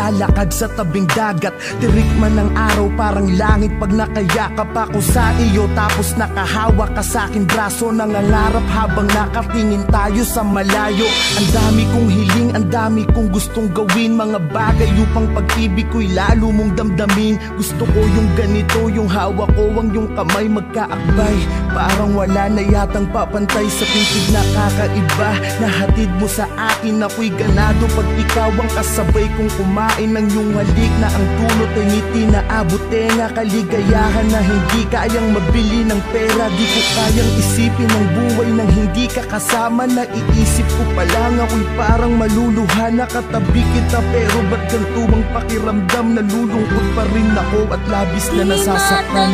naglalakad sa tabing dagat. Tirik man ng araw parang langit pag nakayakap ako sa iyo. Tapos nakahawak ka sa aking braso, nangangarap habang nakatingin tayo sa malayo. Ang dami kong hiling, ang dami kong gustong gawin, mga bagay upang pag-ibig ko'y lalo mong damdamin. Gusto ko yung ganito, yung hawak ko ang yung kamay magkaakbay. Parang wala na yatang papantay sa pintig na kakaiba. Nahatid mo sa akin, ako'y ganado pag ikaw ang kasabay kong kumain ng iyong halik na ang dulot ay ngiti na abot tenga. Kaligayahan na hindi kayang mabili ng pera. Di ko kayang isipin ang buhay nang hindi ka kasama. Naiisip ko pa lang ako'y parang maluluha. Nakatabi kita pero ba't ganito ang pakiramdam? Nalulungkot pa rin ako at labis na nasasaktan.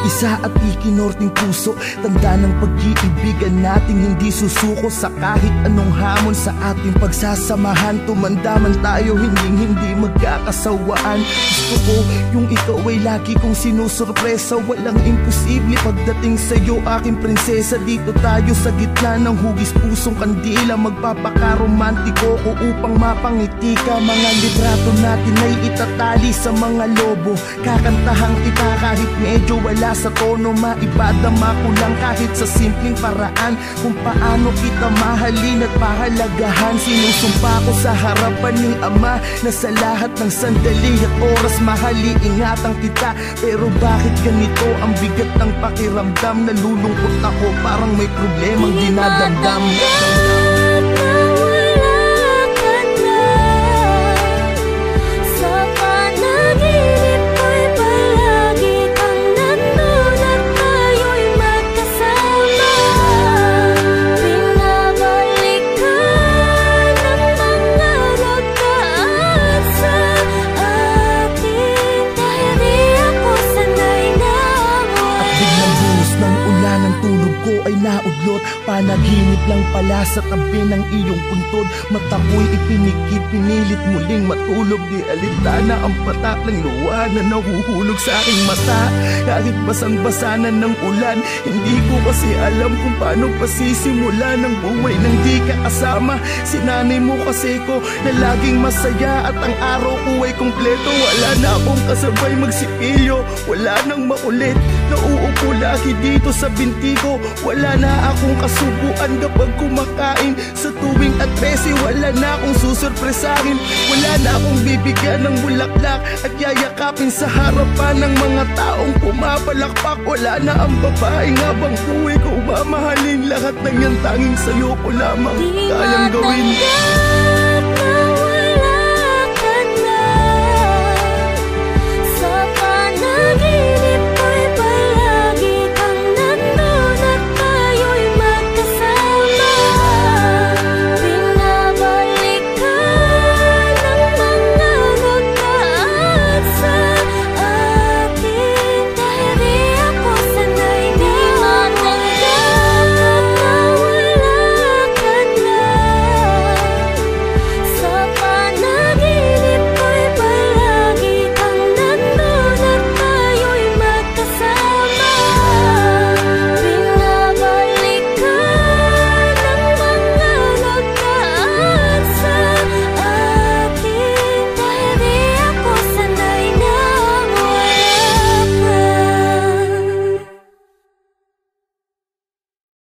Isa at ikinorting puso, tanda ng pag-iibigan nating hindi susuko sa kahit anong hamon sa ating pagsasamahan. Tumanda man tayo, hindi magkakasawaan. Gusto ko yung ikaw ay lagi kong sinusurpresa. Walang imposible pagdating sa'yo, aking prinsesa. Dito tayo sa gitna ng hugis pusong kandila. Magpapakaromantiko ko upang mapangiti ka. Mga litrato natin ay itatali sa mga lobo. Kakantahang kita kahit medyo wala sa tono, maibadama ko lang kahit sa simpleng paraan kung paano kita mahalin at pahalagahan. Sinusumpa ko sa harapan ng Ama na sa lahat ng sandali at oras mahali ingatan kita. Pero bakit ganito ang bigat ng pakiramdam? Nalulungkot ako parang may problemang dinadamdam. Panaginip lang pala sa tabi ng iyong puntod. Mata ko'y ipinikit, pinilit muling matulog. Di alintana ang patak ng luha na nahuhulog sa aking mata. Kahit basang-basanan ng ulan, hindi ko kasi alam kung paano pasisimula ng buhay nang di ka kasama. Sinanay mo kasi ko na laging masaya at ang araw ko ay kumpleto. Wala na akong kasabay magsipilyo, wala nang makulit. Nauupo lagi dito sa binti ko. Wala na akong kasubuan kapag kumakain. Sa tuwing at 13, wala na akong susurpresahin. Wala na akong bibigyan ng bulaklak at yayakapin sa harapan ng mga taong pumapalakpak. Wala na ang babaeng habang buhay ko mamahalin. Lahat ng yan tanging sa'yo ko lamang kayang gawin.